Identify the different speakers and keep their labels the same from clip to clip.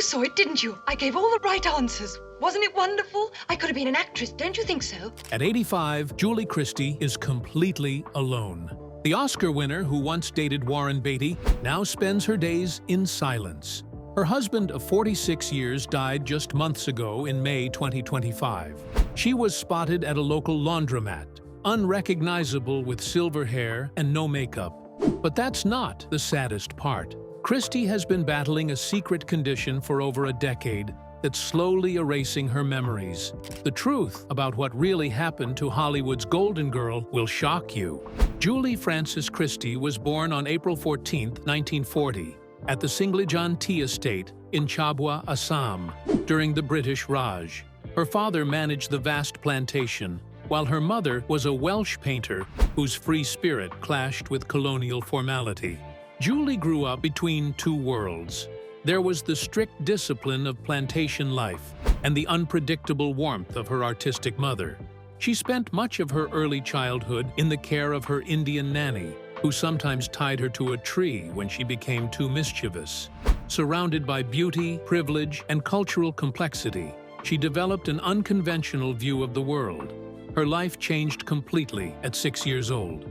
Speaker 1: saw it, didn't you? I gave all the right answers. Wasn't it wonderful? I could have been an actress, don't you think so?
Speaker 2: At 85, Julie Christie is completely alone. The Oscar winner, who once dated Warren Beatty, now spends her days in silence. Her husband of 46 years died just months ago in May 2025. She was spotted at a local laundromat, unrecognizable with silver hair and no makeup. But that's not the saddest part. Christie has been battling a secret condition for over a decade that's slowly erasing her memories. The truth about what really happened to Hollywood's Golden Girl will shock you. Julie Frances Christie was born on April 14, 1940, at the Singlejan Tea Estate in Chabwa, Assam, during the British Raj. Her father managed the vast plantation, while her mother was a Welsh painter whose free spirit clashed with colonial formality. Julie grew up between two worlds. There was the strict discipline of plantation life and the unpredictable warmth of her artistic mother. She spent much of her early childhood in the care of her Indian nanny, who sometimes tied her to a tree when she became too mischievous. Surrounded by beauty, privilege, and cultural complexity, she developed an unconventional view of the world. Her life changed completely at 6 years old.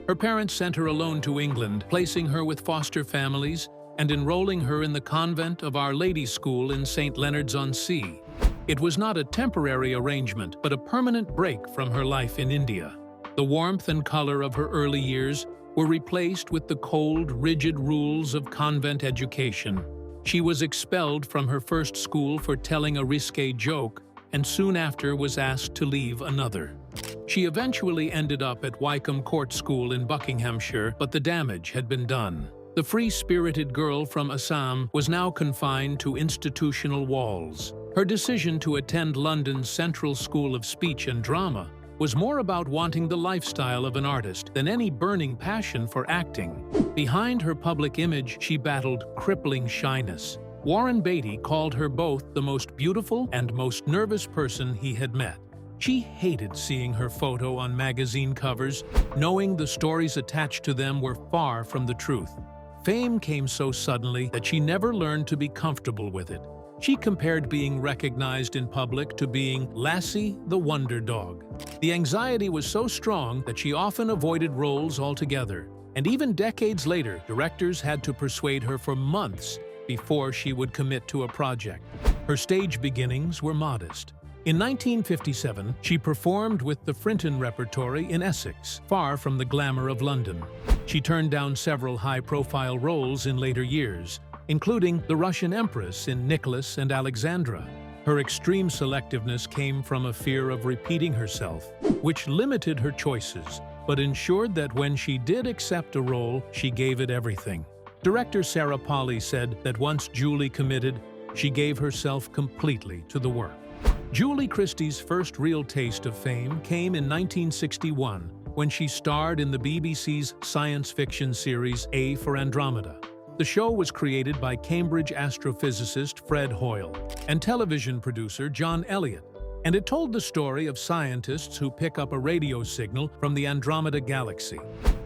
Speaker 2: Her parents sent her alone to England, placing her with foster families and enrolling her in the convent of Our Lady's School in St. Leonards-on-Sea. It was not a temporary arrangement, but a permanent break from her life in India. The warmth and color of her early years were replaced with the cold, rigid rules of convent education. She was expelled from her first school for telling a risque joke, and soon after was asked to leave another. She eventually ended up at Wycombe Court School in Buckinghamshire, but the damage had been done. The free-spirited girl from Assam was now confined to institutional walls. Her decision to attend London's Central School of Speech and Drama was more about wanting the lifestyle of an artist than any burning passion for acting. Behind her public image, she battled crippling shyness. Warren Beatty called her both the most beautiful and most nervous person he had met. She hated seeing her photo on magazine covers, knowing the stories attached to them were far from the truth. Fame came so suddenly that she never learned to be comfortable with it. She compared being recognized in public to being Lassie the Wonder Dog. The anxiety was so strong that she often avoided roles altogether, and even decades later, directors had to persuade her for months before she would commit to a project. Her stage beginnings were modest. In 1957, she performed with the Frinton Repertory in Essex, far from the glamour of London. She turned down several high-profile roles in later years, including the Russian Empress in Nicholas and Alexandra. Her extreme selectiveness came from a fear of repeating herself, which limited her choices, but ensured that when she did accept a role, she gave it everything. Director Sarah Polley said that once Julie committed, she gave herself completely to the work. Julie Christie's first real taste of fame came in 1961 when she starred in the BBC's science fiction series A for Andromeda. The show was created by Cambridge astrophysicist Fred Hoyle and television producer John Elliott, and it told the story of scientists who pick up a radio signal from the Andromeda galaxy.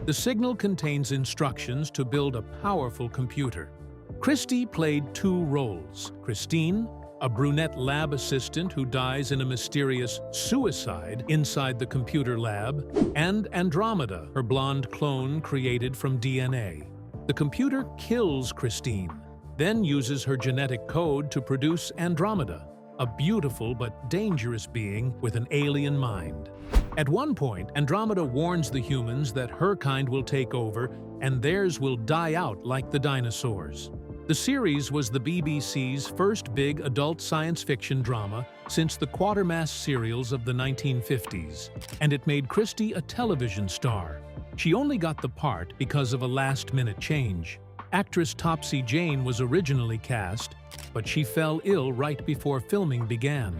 Speaker 2: The signal contains instructions to build a powerful computer. Christie played two roles: Christine, a brunette lab assistant who dies in a mysterious suicide inside the computer lab, and Andromeda, her blonde clone created from DNA. The computer kills Christine, then uses her genetic code to produce Andromeda, a beautiful but dangerous being with an alien mind. At one point, Andromeda warns the humans that her kind will take over and theirs will die out like the dinosaurs. The series was the BBC's first big adult science fiction drama since the Quatermass serials of the 1950s, and it made Christie a television star. She only got the part because of a last-minute change. Actress Topsy Jane was originally cast, but she fell ill right before filming began.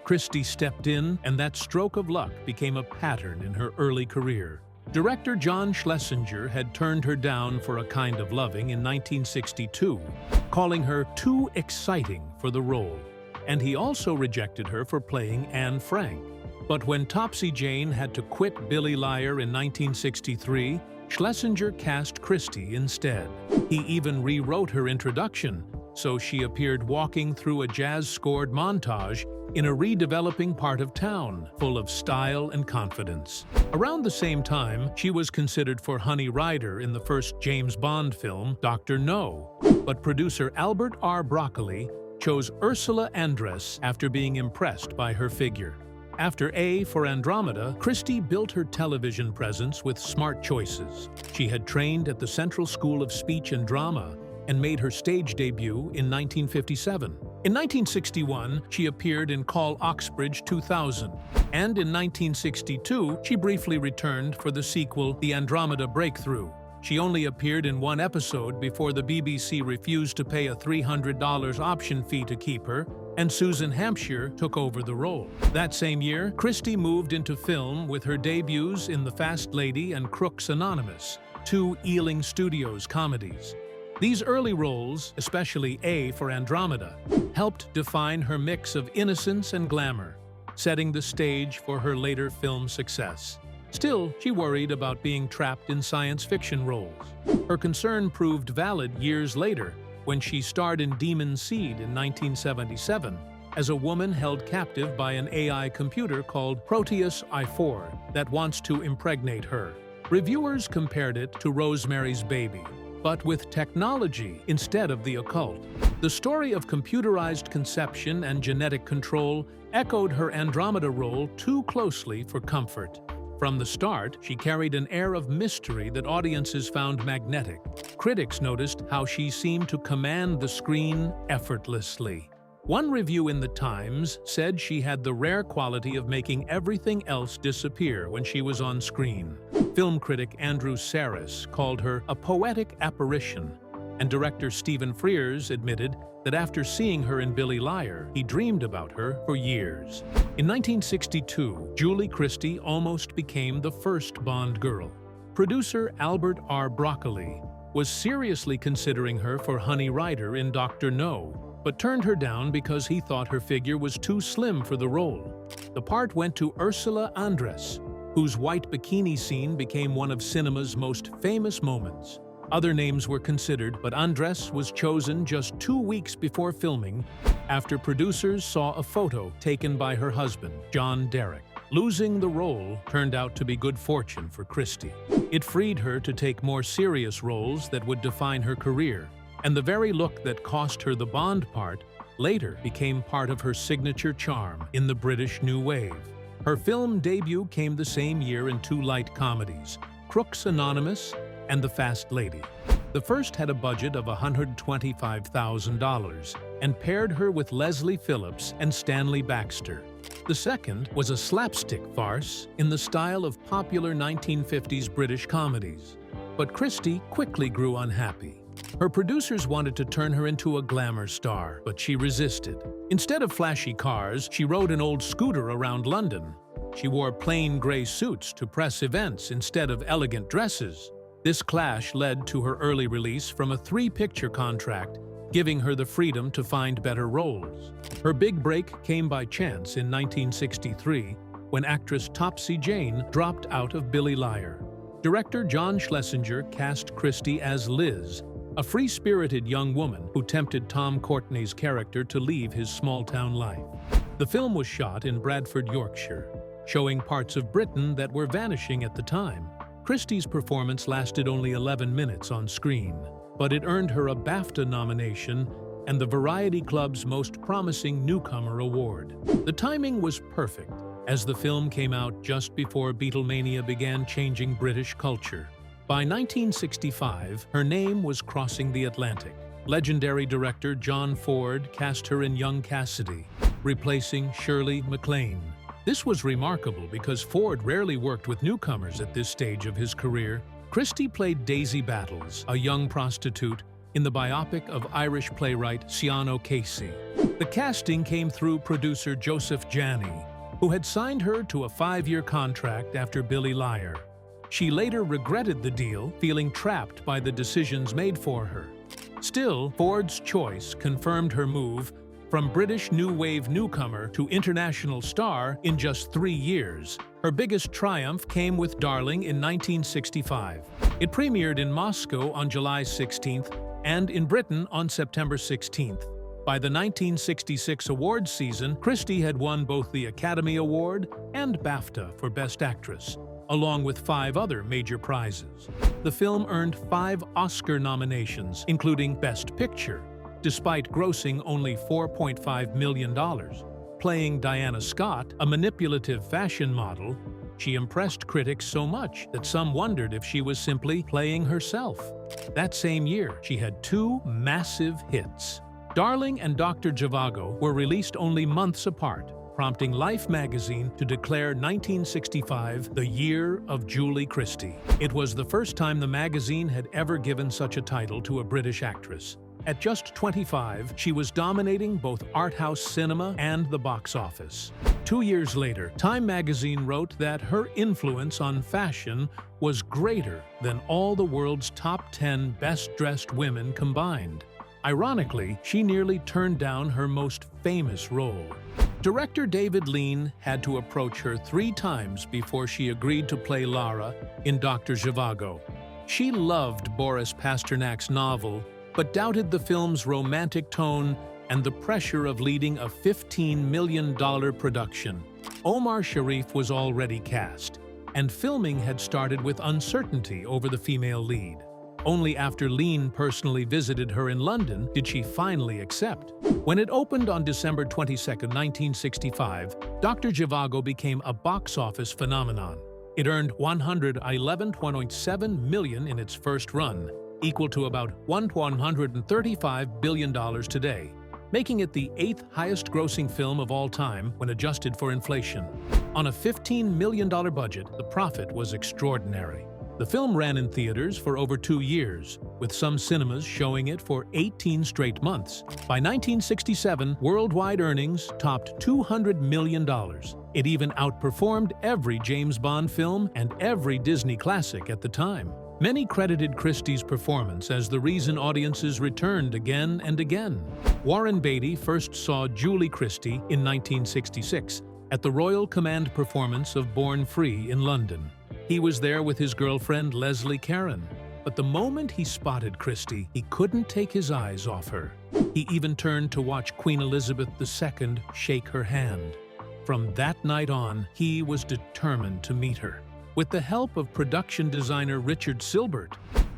Speaker 2: Christie stepped in, and that stroke of luck became a pattern in her early career. Director John Schlesinger had turned her down for A Kind of Loving in 1962, calling her too exciting for the role, and he also rejected her for playing Anne Frank. But when Topsy Jane had to quit Billy Liar in 1963, Schlesinger cast Christie instead. He even rewrote her introduction, so she appeared walking through a jazz-scored montage in a redeveloping part of town, full of style and confidence. Around the same time, she was considered for Honey Rider in the first James Bond film, Dr. No. But producer Albert R. Broccoli chose Ursula Andress after being impressed by her figure. After A for Andromeda, Christie built her television presence with smart choices. She had trained at the Central School of Speech and Drama and made her stage debut in 1957. In 1961, she appeared in Call Oxbridge 2000, and in 1962, she briefly returned for the sequel, The Andromeda Breakthrough. She only appeared in one episode before the BBC refused to pay a $300 option fee to keep her, and Susan Hampshire took over the role. That same year, Christie moved into film with her debuts in The Fast Lady and Crooks Anonymous, two Ealing Studios comedies. These early roles, especially A for Andromeda, helped define her mix of innocence and glamour, setting the stage for her later film success. Still, she worried about being trapped in science fiction roles. Her concern proved valid years later when she starred in Demon Seed in 1977 as a woman held captive by an AI computer called Proteus I4 that wants to impregnate her. Reviewers compared it to Rosemary's Baby, but with technology instead of the occult. The story of computerized conception and genetic control echoed her Andromeda role too closely for comfort. From the start, she carried an air of mystery that audiences found magnetic. Critics noticed how she seemed to command the screen effortlessly. One review in The Times said she had the rare quality of making everything else disappear when she was on screen. Film critic Andrew Sarris called her a poetic apparition, and director Stephen Frears admitted that after seeing her in Billy Liar, he dreamed about her for years. In 1962, Julie Christie almost became the first Bond girl. Producer Albert R. Broccoli was seriously considering her for Honey Rider in Dr. No, but turned her down because he thought her figure was too slim for the role. The part went to Ursula Andress, whose white bikini scene became one of cinema's most famous moments. Other names were considered, but Andress was chosen just 2 weeks before filming after producers saw a photo taken by her husband, John Derek. Losing the role turned out to be good fortune for Christie. It freed her to take more serious roles that would define her career, and the very look that cost her the Bond part later became part of her signature charm in the British New Wave. Her film debut came the same year in two light comedies, Crooks Anonymous and The Fast Lady. The first had a budget of $125,000 and paired her with Leslie Phillips and Stanley Baxter. The second was a slapstick farce in the style of popular 1950s British comedies. But Christie quickly grew unhappy. Her producers wanted to turn her into a glamour star, but she resisted. Instead of flashy cars, she rode an old scooter around London. She wore plain gray suits to press events instead of elegant dresses. This clash led to her early release from a 3-picture contract, giving her the freedom to find better roles. Her big break came by chance in 1963, when actress Topsy Jane dropped out of Billy Liar. Director John Schlesinger cast Christie as Liz, a free-spirited young woman who tempted Tom Courtenay's character to leave his small-town life. The film was shot in Bradford, Yorkshire, showing parts of Britain that were vanishing at the time. Christie's performance lasted only 11 minutes on screen, but it earned her a BAFTA nomination and the Variety Club's Most Promising Newcomer award. The timing was perfect, as the film came out just before Beatlemania began changing British culture. By 1965, her name was crossing the Atlantic. Legendary director John Ford cast her in Young Cassidy, replacing Shirley MacLaine. This was remarkable because Ford rarely worked with newcomers at this stage of his career. Christie played Daisy Battles, a young prostitute, in the biopic of Irish playwright Cian O'Casey. The casting came through producer Joseph Janney, who had signed her to a 5-year contract after Billy Liar. She later regretted the deal, feeling trapped by the decisions made for her. Still, Ford's choice confirmed her move from British New Wave newcomer to international star in just 3 years. Her biggest triumph came with Darling in 1965. It premiered in Moscow on July 16th and in Britain on September 16th. By the 1966 awards season, Christie had won both the Academy Award and BAFTA for Best Actress, along with 5 other major prizes. The film earned 5 Oscar nominations, including Best Picture, despite grossing only $4.5 million. Playing Diana Scott, a manipulative fashion model, she impressed critics so much that some wondered if she was simply playing herself. That same year, she had 2 massive hits. Darling and Dr. Zhivago were released only months apart, prompting Life magazine to declare 1965 the year of Julie Christie. It was the first time the magazine had ever given such a title to a British actress. At just 25, she was dominating both art house cinema and the box office. 2 years later, Time magazine wrote that her influence on fashion was greater than all the world's top 10 best-dressed women combined. Ironically, she nearly turned down her most famous role. Director David Lean had to approach her 3 times before she agreed to play Lara in Dr. Zhivago. She loved Boris Pasternak's novel, but doubted the film's romantic tone and the pressure of leading a $15 million production. Omar Sharif was already cast, and filming had started with uncertainty over the female lead. Only after Lean personally visited her in London did she finally accept. When it opened on December 22, 1965, Dr. Zhivago became a box office phenomenon. It earned $111.7 million in its first run, equal to about $135 billion today, making it the 8th highest-grossing film of all time when adjusted for inflation. On a $15 million budget, the profit was extraordinary. The film ran in theaters for over 2 years, with some cinemas showing it for 18 straight months. By 1967, worldwide earnings topped $200 million. It even outperformed every James Bond film and every Disney classic at the time. Many credited Christie's performance as the reason audiences returned again and again. Warren Beatty first saw Julie Christie in 1966 at the Royal Command performance of Born Free in London. He was there with his girlfriend Leslie Caron, but the moment he spotted Christie, he couldn't take his eyes off her. He even turned to watch Queen Elizabeth II shake her hand. From that night on, he was determined to meet her. With the help of production designer Richard Silbert,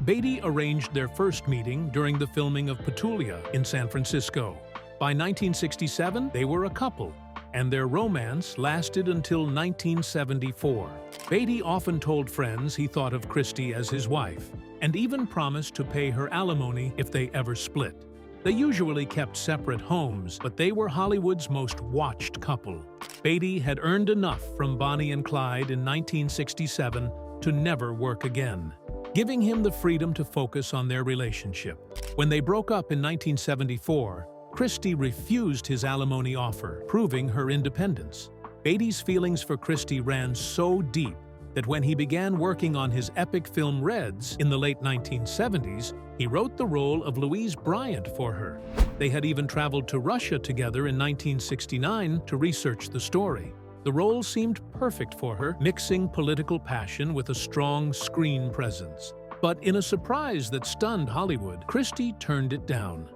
Speaker 2: Beatty arranged their first meeting during the filming of Petulia in San Francisco. By 1967, they were a couple, and their romance lasted until 1974. Beatty often told friends he thought of Christie as his wife, and even promised to pay her alimony if they ever split. They usually kept separate homes, but they were Hollywood's most watched couple. Beatty had earned enough from Bonnie and Clyde in 1967 to never work again, giving him the freedom to focus on their relationship. When they broke up in 1974, Christie refused his alimony offer, proving her independence. Beatty's feelings for Christie ran so deep that when he began working on his epic film Reds in the late 1970s, he wrote the role of Louise Bryant for her. They had even traveled to Russia together in 1969 to research the story. The role seemed perfect for her, mixing political passion with a strong screen presence. But in a surprise that stunned Hollywood, Christie turned it down.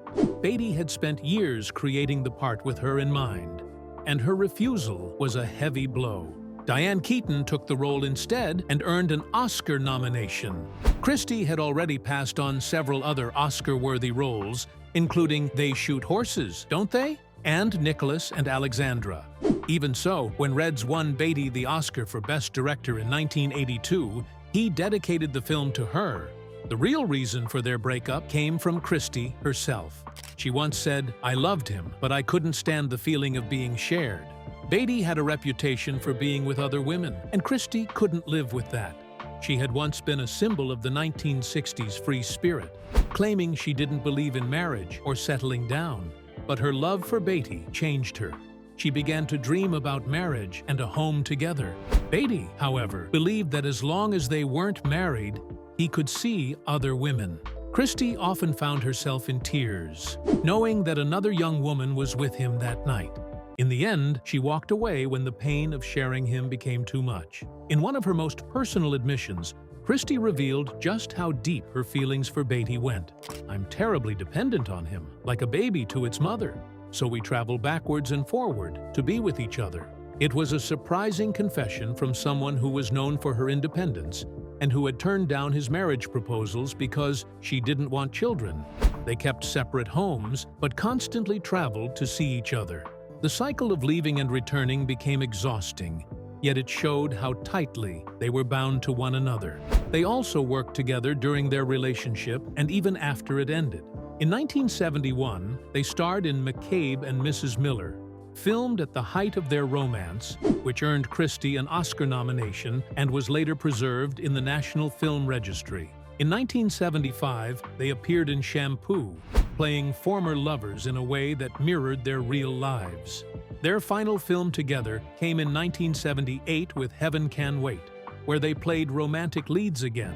Speaker 2: Beatty had spent years creating the part with her in mind, and her refusal was a heavy blow. Diane Keaton took the role instead and earned an Oscar nomination. Christie had already passed on several other Oscar-worthy roles, including They Shoot Horses, Don't They? And Nicholas and Alexandra. Even so, when Reds won Beatty the Oscar for Best Director in 1982, he dedicated the film to her. The real reason for their breakup came from Christie herself. She once said, "I loved him, but I couldn't stand the feeling of being shared." Beatty had a reputation for being with other women, and Christie couldn't live with that. She had once been a symbol of the 1960s free spirit, claiming she didn't believe in marriage or settling down. But her love for Beatty changed her. She began to dream about marriage and a home together. Beatty, however, believed that as long as they weren't married, he could see other women. Christie often found herself in tears, knowing that another young woman was with him that night. In the end, she walked away when the pain of sharing him became too much. In one of her most personal admissions, Christie revealed just how deep her feelings for Beatty went. "I'm terribly dependent on him, like a baby to its mother. So we travel backwards and forward to be with each other." It was a surprising confession from someone who was known for her independence and who had turned down his marriage proposals because she didn't want children. They kept separate homes, but constantly traveled to see each other. The cycle of leaving and returning became exhausting, yet it showed how tightly they were bound to one another. They also worked together during their relationship and even after it ended. In 1971, they starred in McCabe and Mrs. Miller, filmed at the height of their romance, which earned Christie an Oscar nomination and was later preserved in the National Film Registry. In 1975, they appeared in Shampoo, playing former lovers in a way that mirrored their real lives. Their final film together came in 1978 with Heaven Can Wait, where they played romantic leads again,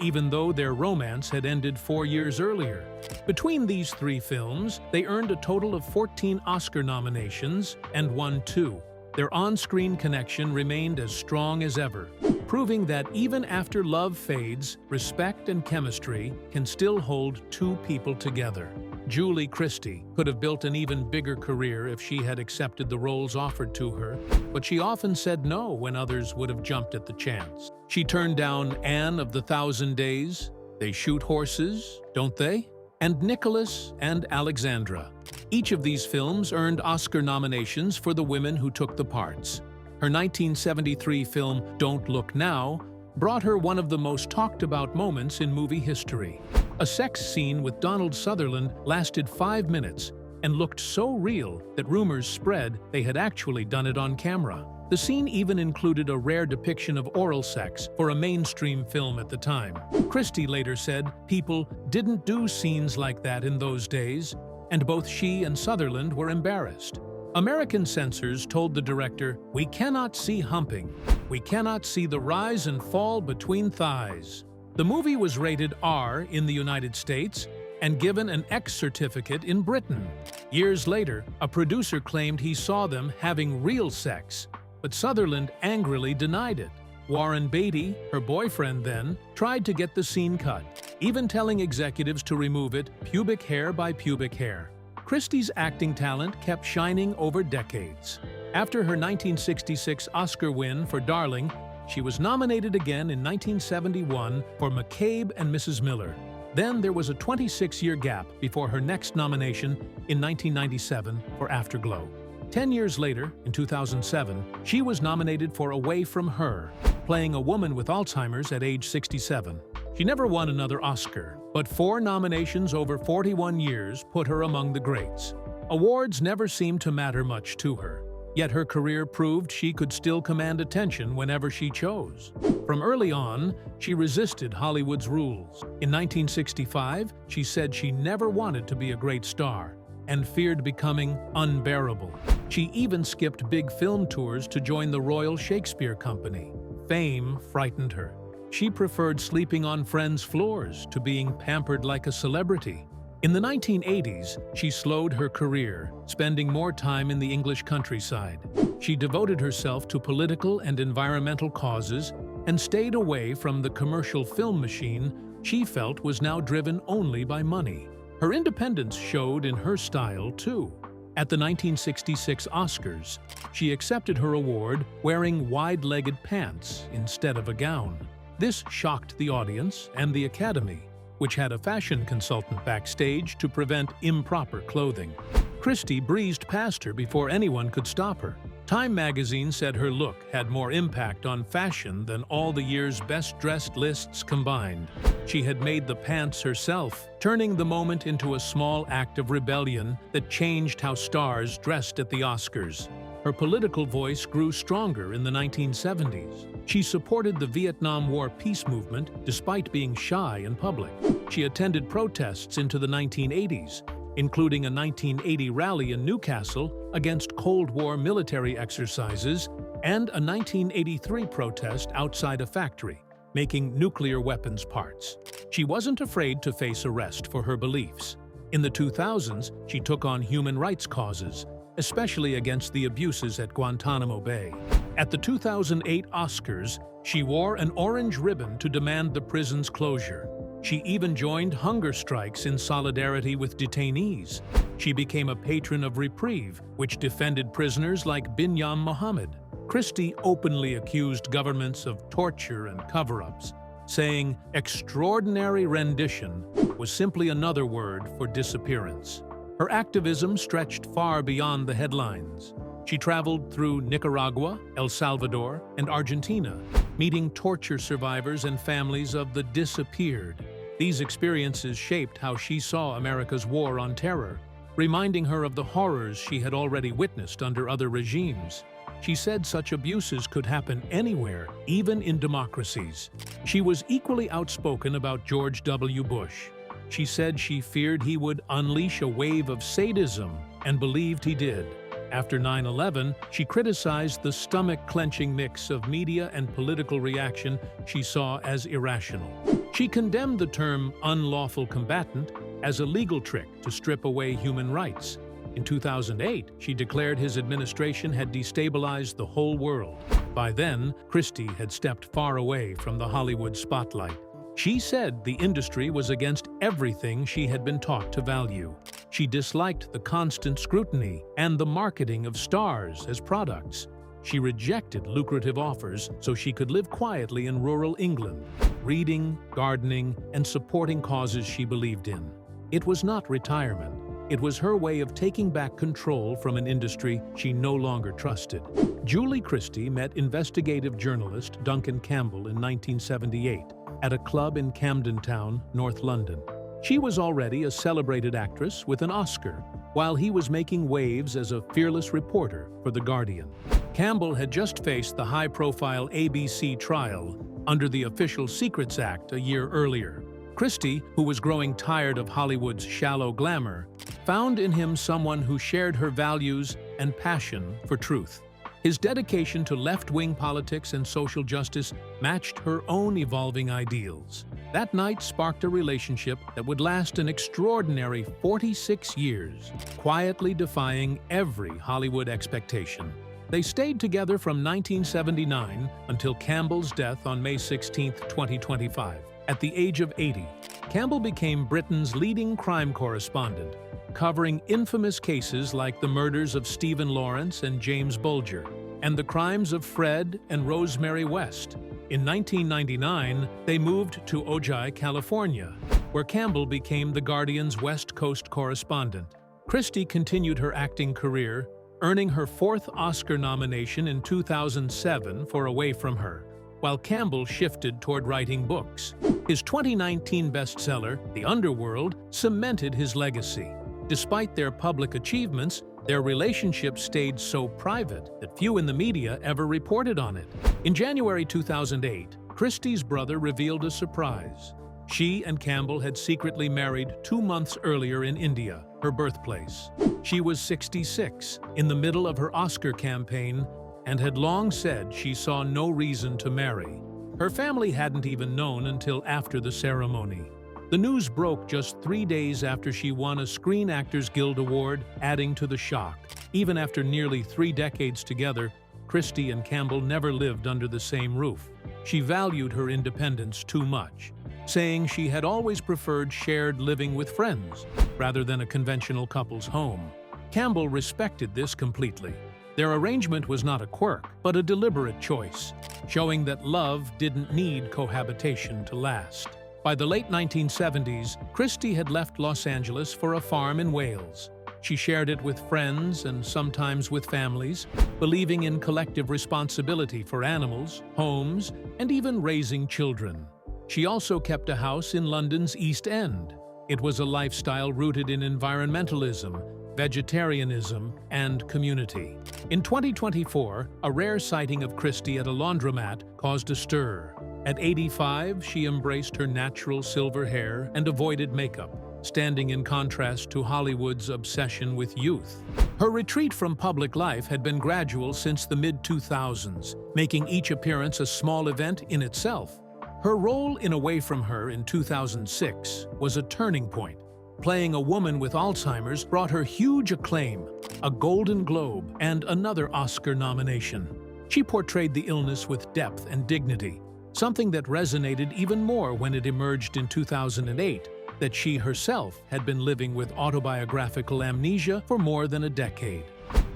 Speaker 2: even though their romance had ended 4 years earlier. Between these 3 films, they earned a total of 14 Oscar nominations and won 2. Their on-screen connection remained as strong as ever, proving that even after love fades, respect and chemistry can still hold 2 people together. Julie Christie could have built an even bigger career if she had accepted the roles offered to her, but she often said no when others would have jumped at the chance. She turned down Anne of the Thousand Days, They Shoot Horses, Don't They? And Nicholas and Alexandra. Each of these films earned Oscar nominations for the women who took the parts. Her 1973 film Don't Look Now brought her one of the most talked-about moments in movie history. A sex scene with Donald Sutherland lasted 5 minutes and looked so real that rumors spread they had actually done it on camera. The scene even included a rare depiction of oral sex for a mainstream film at the time. Christie later said people didn't do scenes like that in those days, and both she and Sutherland were embarrassed. American censors told the director, "We cannot see humping. We cannot see the rise and fall between thighs." The movie was rated R in the United States and given an X certificate in Britain. Years later, a producer claimed he saw them having real sex, but Sutherland angrily denied it. Warren Beatty, her boyfriend then, tried to get the scene cut, even telling executives to remove it pubic hair by pubic hair. Christie's acting talent kept shining over decades. After her 1966 Oscar win for Darling, she was nominated again in 1971 for McCabe and Mrs. Miller. Then there was a 26-year gap before her next nomination in 1997 for Afterglow. 10 years later, in 2007, she was nominated for Away From Her, playing a woman with Alzheimer's at age 67. She never won another Oscar, but 4 nominations over 41 years put her among the greats. Awards never seemed to matter much to her, yet her career proved she could still command attention whenever she chose. From early on, she resisted Hollywood's rules. In 1965, she said she never wanted to be a great star and feared becoming unbearable. She even skipped big film tours to join the Royal Shakespeare Company. Fame frightened her. She preferred sleeping on friends' floors to being pampered like a celebrity. In the 1980s, she slowed her career, spending more time in the English countryside. She devoted herself to political and environmental causes and stayed away from the commercial film machine she felt was now driven only by money. Her independence showed in her style, too. At the 1966 Oscars, she accepted her award wearing wide-legged pants instead of a gown. This shocked the audience and the Academy, which had a fashion consultant backstage to prevent improper clothing. Christie breezed past her before anyone could stop her. Time magazine said her look had more impact on fashion than all the year's best-dressed lists combined. She had made the pants herself, turning the moment into a small act of rebellion that changed how stars dressed at the Oscars. Her political voice grew stronger in the 1970s. She supported the Vietnam War peace movement despite being shy in public. She attended protests into the 1980s, including a 1980 rally in Newcastle against Cold War military exercises and a 1983 protest outside a factory, making nuclear weapons parts. She wasn't afraid to face arrest for her beliefs. In the 2000s, she took on human rights causes, especially against the abuses at Guantanamo Bay. At the 2008 Oscars, She wore an orange ribbon to demand the prison's closure. She even joined hunger strikes in solidarity with detainees. She became a patron of reprieve, which defended prisoners like Binyam Mohammed. Christie openly accused governments of torture and cover-ups, saying extraordinary rendition was simply another word for disappearance. Her activism stretched far beyond the headlines. She traveled through Nicaragua, El Salvador, and Argentina, meeting torture survivors and families of the disappeared. These experiences shaped how she saw America's war on terror, reminding her of the horrors she had already witnessed under other regimes. She said such abuses could happen anywhere, even in democracies. She was equally outspoken about George W. Bush. She said she feared he would unleash a wave of sadism, and believed he did. After 9/11, she criticized the stomach-clenching mix of media and political reaction she saw as irrational. She condemned the term unlawful combatant as a legal trick to strip away human rights. In 2008, she declared his administration had destabilized the whole world. By then, Christie had stepped far away from the Hollywood spotlight. She said the industry was against everything she had been taught to value. She disliked the constant scrutiny and the marketing of stars as products. She rejected lucrative offers so she could live quietly in rural England, reading, gardening, and supporting causes she believed in. It was not retirement. It was her way of taking back control from an industry she no longer trusted. Julie Christie met investigative journalist Duncan Campbell in 1978 at a club in Camden Town, North London. She was already a celebrated actress with an Oscar, while he was making waves as a fearless reporter for The Guardian. Campbell had just faced the high-profile ABC trial under the Official Secrets Act a year earlier. Christie, who was growing tired of Hollywood's shallow glamour, found in him someone who shared her values and passion for truth. His dedication to left-wing politics and social justice matched her own evolving ideals. That night sparked a relationship that would last an extraordinary 46 years, quietly defying every Hollywood expectation. They stayed together from 1979 until Campbell's death on May 16, 2025. At the age of 80, Campbell became Britain's leading crime correspondent, covering infamous cases like the murders of Stephen Lawrence and James Bulger, and the crimes of Fred and Rosemary West. In 1999, they moved to Ojai, California, where Campbell became The Guardian's West Coast correspondent. Christie continued her acting career, earning her fourth Oscar nomination in 2007 for Away From Her, while Campbell shifted toward writing books. His 2019 bestseller, The Underworld, cemented his legacy. Despite their public achievements, their relationship stayed so private that few in the media ever reported on it. In January 2008, Christie's brother revealed a surprise. She and Campbell had secretly married 2 months earlier in India, her birthplace. She was 66, in the middle of her Oscar campaign, and had long said she saw no reason to marry. Her family hadn't even known until after the ceremony. The news broke just 3 days after she won a Screen Actors Guild Award, adding to the shock. Even after nearly 3 decades together, Christie and Campbell never lived under the same roof. She valued her independence too much, saying she had always preferred shared living with friends rather than a conventional couple's home. Campbell respected this completely. Their arrangement was not a quirk, but a deliberate choice, showing that love didn't need cohabitation to last. By the late 1970s, Christie had left Los Angeles for a farm in Wales. She shared it with friends and sometimes with families, believing in collective responsibility for animals, homes, and even raising children. She also kept a house in London's East End. It was a lifestyle rooted in environmentalism, vegetarianism, and community. In 2024, a rare sighting of Christie at a laundromat caused a stir. At 85, she embraced her natural silver hair and avoided makeup, standing in contrast to Hollywood's obsession with youth. Her retreat from public life had been gradual since the mid-2000s, making each appearance a small event in itself. Her role in Away From Her in 2006 was a turning point. Playing a woman with Alzheimer's brought her huge acclaim, a Golden Globe, and another Oscar nomination. She portrayed the illness with depth and dignity, something that resonated even more when it emerged in 2008 that she herself had been living with autobiographical amnesia for more than a decade.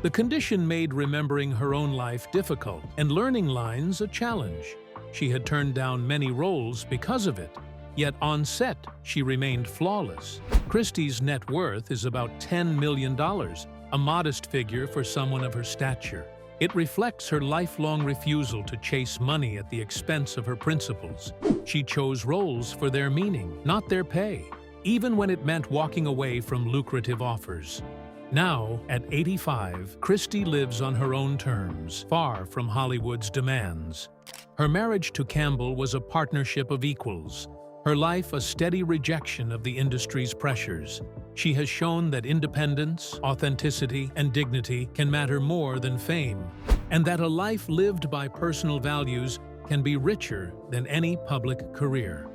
Speaker 2: The condition made remembering her own life difficult and learning lines a challenge. She had turned down many roles because of it, yet on set she remained flawless. Christie's net worth is about $10 million, a modest figure for someone of her stature. It reflects her lifelong refusal to chase money at the expense of her principles. She chose roles for their meaning, not their pay, even when it meant walking away from lucrative offers. Now, at 85, Christie lives on her own terms, far from Hollywood's demands. Her marriage to Campbell was a partnership of equals, her life a steady rejection of the industry's pressures. She has shown that independence, authenticity, and dignity can matter more than fame, and that a life lived by personal values can be richer than any public career.